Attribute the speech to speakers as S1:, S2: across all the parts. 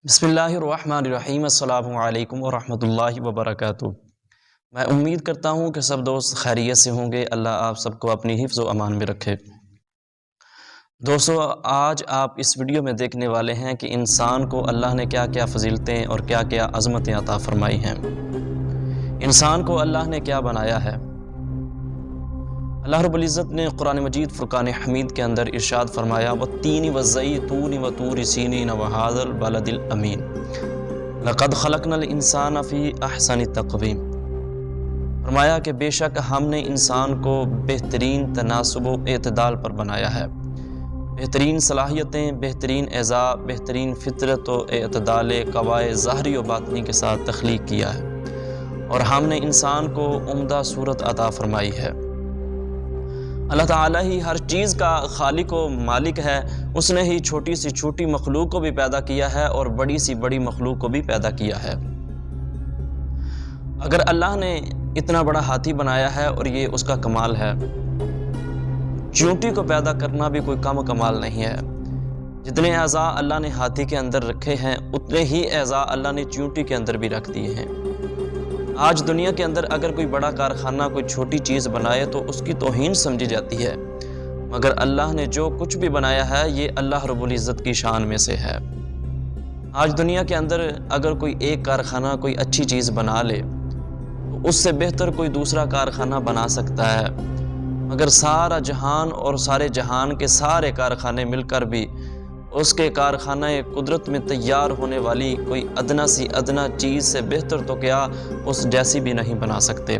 S1: بسم اللہ الرحمن الرحیم۔ السلام علیکم ورحمۃ اللہ وبرکاتہ۔ میں امید کرتا ہوں کہ سب دوست خیریت سے ہوں گے۔ اللہ آپ سب کو اپنی حفظ و امان میں رکھے۔ دوستو، آج آپ اس ویڈیو میں دیکھنے والے ہیں کہ انسان کو اللہ نے کیا کیا فضیلتیں اور کیا کیا عظمتیں عطا فرمائی ہیں۔ انسان کو اللہ نے کیا بنایا ہے۔ اللہ رب العزت نے قرآن مجید فرقان حمید کے اندر ارشاد فرمایا وَالتِّینِ وَالزَّیْتُونِ وَطُورِ سِینِینَ وَہَٰذَا الْبَلَدِ الْأَمِینِ لَقَدْ خَلَقْنَا الْإِنسَانَ فِی أَحْسَنِ تَقْوِیم۔ فرمایا کہ بے شک ہم نے انسان کو بہترین تناسب و اعتدال پر بنایا ہے۔ بہترین صلاحیتیں، بہترین اعضاء، بہترین فطرت و اعتدال قوائے ظاہری و باطنی کے ساتھ تخلیق کیا ہے، اور ہم نے انسان کو عمدہ صورت عطا فرمائی ہے۔ اللہ تعالیٰ ہی ہر چیز کا خالق و مالک ہے۔ اس نے ہی چھوٹی سی چھوٹی مخلوق کو بھی پیدا کیا ہے اور بڑی سی بڑی مخلوق کو بھی پیدا کیا ہے۔ اگر اللہ نے اتنا بڑا ہاتھی بنایا ہے اور یہ اس کا کمال ہے، چیونٹی کو پیدا کرنا بھی کوئی کم کمال نہیں ہے۔ جتنے اعضاء اللہ نے ہاتھی کے اندر رکھے ہیں اتنے ہی اعضاء اللہ نے چیونٹی کے اندر بھی رکھ دیے ہیں۔ آج دنیا کے اندر اگر کوئی بڑا کارخانہ کوئی چھوٹی چیز بنائے تو اس کی توہین سمجھی جاتی ہے، مگر اللہ نے جو کچھ بھی بنایا ہے یہ اللہ رب العزت کی شان میں سے ہے۔ آج دنیا کے اندر اگر کوئی ایک کارخانہ کوئی اچھی چیز بنا لے تو اس سے بہتر کوئی دوسرا کارخانہ بنا سکتا ہے، مگر سارا جہان اور سارے جہان کے سارے کارخانے مل کر بھی اس کے کارخانہ قدرت میں تیار ہونے والی کوئی ادنا سی ادنا چیز سے بہتر تو کیا اس جیسی بھی نہیں بنا سکتے۔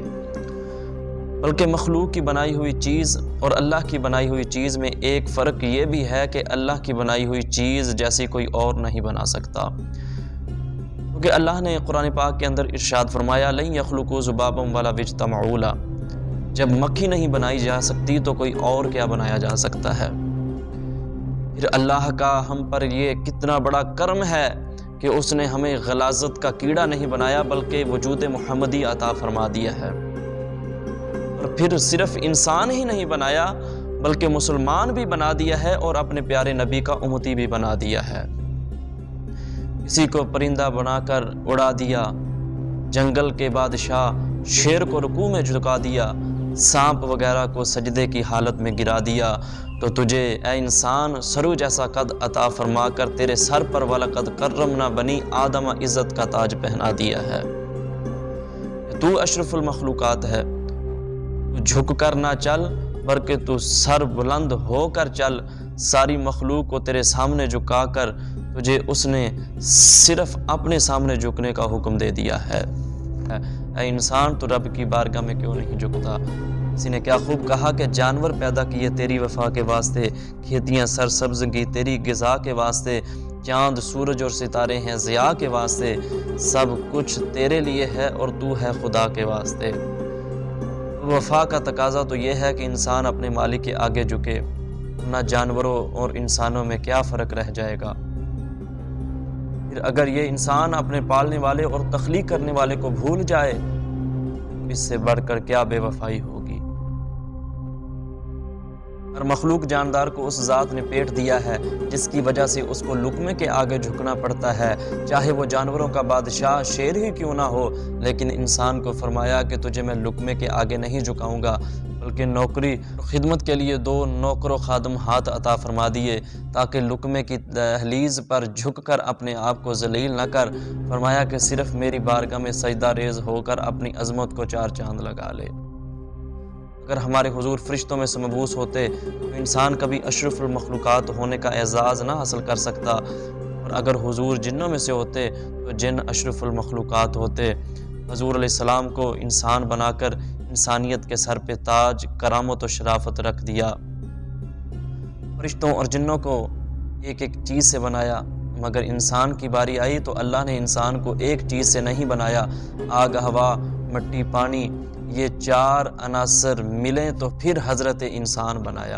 S1: بلکہ مخلوق کی بنائی ہوئی چیز اور اللہ کی بنائی ہوئی چیز میں ایک فرق یہ بھی ہے کہ اللہ کی بنائی ہوئی چیز جیسی کوئی اور نہیں بنا سکتا، کیونکہ اللہ نے قرآن پاک کے اندر ارشاد فرمایا لَن یخلقوا ذبابا وَلَوْ اجْتَمَعُوا لَهُ۔ جب مکھی نہیں بنائی جا سکتی تو کوئی اور کیا بنایا جا سکتا ہے۔ پھر اللہ کا ہم پر یہ کتنا بڑا کرم ہے کہ اس نے ہمیں غلاظت کا کیڑا نہیں بنایا بلکہ وجود محمدی عطا فرما دیا ہے، اور پھر صرف انسان ہی نہیں بنایا بلکہ مسلمان بھی بنا دیا ہے اور اپنے پیارے نبی کا امتی بھی بنا دیا ہے۔ کسی کو پرندہ بنا کر اڑا دیا، جنگل کے بادشاہ شیر کو رکوع میں جھکا دیا، سانپ وغیرہ کو سجدے کی حالت میں گرا دیا، تو تجھے اے انسان سرو جیسا قد عطا فرما کر تیرے سر پر وَلَقَدْ كَرَّمْنَا بَنِي آدَمَ عزت کا تاج پہنا دیا ہے۔ تو اشرف المخلوقات ہے، تو جھک کر نہ چل بلکہ تو سر بلند ہو کر چل۔ ساری مخلوق کو تیرے سامنے جھکا کر تجھے اس نے صرف اپنے سامنے جھکنے کا حکم دے دیا ہے۔ اے انسان تو رب کی بارگاہ میں کیوں نہیں جھکتا؟ کسی نے کیا خوب کہا کہ جانور پیدا کیے تیری وفا کے واسطے، کھیتیاں سرسبز کی تیری غذا کے واسطے، چاند سورج اور ستارے ہیں ضیاء کے واسطے، سب کچھ تیرے لیے ہے اور تو ہے خدا کے واسطے۔ وفا کا تقاضا تو یہ ہے کہ انسان اپنے مالک کے آگے جھکے، نہ جانوروں اور انسانوں میں کیا فرق رہ جائے گا۔ پھر اگر یہ انسان اپنے پالنے والے اور تخلیق کرنے والے کو بھول جائے تو اس سے بڑھ کر کیا بے وفائی ہوگی۔ ہر مخلوق جاندار کو اس ذات نے پیٹ دیا ہے جس کی وجہ سے اس کو لقمے کے آگے جھکنا پڑتا ہے، چاہے وہ جانوروں کا بادشاہ شیر ہی کیوں نہ ہو، لیکن انسان کو فرمایا کہ تجھے میں لقمے کے آگے نہیں جھکاؤں گا، بلکہ نوکری خدمت کے لیے 2 نوکر و خادم ہاتھ عطا فرما دیے تاکہ لقمے کی دہلیز پر جھک کر اپنے آپ کو ذلیل نہ کر۔ فرمایا کہ صرف میری بارگاہ میں سجدہ ریز ہو کر اپنی عظمت کو 4 چاند لگا لے۔ اگر ہمارے حضور فرشتوں میں سے مبعوث ہوتے تو انسان کبھی اشرف المخلوقات ہونے کا اعزاز نہ حاصل کر سکتا، اور اگر حضور جنوں میں سے ہوتے تو جن اشرف المخلوقات ہوتے۔ حضور علیہ السلام کو انسان بنا کر انسانیت کے سر پہ تاج کرامت و شرافت رکھ دیا۔ فرشتوں اور جنوں کو ایک ایک چیز سے بنایا، مگر انسان کی باری آئی تو اللہ نے انسان کو ایک چیز سے نہیں بنایا۔ آگ، ہوا، مٹی، پانی، یہ 4 عناصر ملیں تو پھر حضرت انسان بنایا۔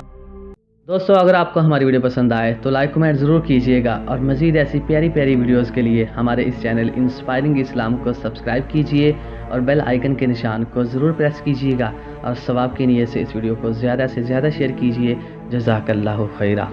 S2: دوستو، اگر آپ کو ہماری ویڈیو پسند آئے تو لائک کمنٹ ضرور کیجیے گا، اور مزید ایسی پیاری پیاری ویڈیوز کے لیے ہمارے اس چینل انسپائرنگ اسلام کو سبسکرائب کیجیے اور بیل آئیکن کے نشان کو ضرور پریس کیجیے گا، اور ثواب کی نیت سے اس ویڈیو کو زیادہ سے زیادہ شیئر کیجیے۔ جزاک اللہ خیرہ۔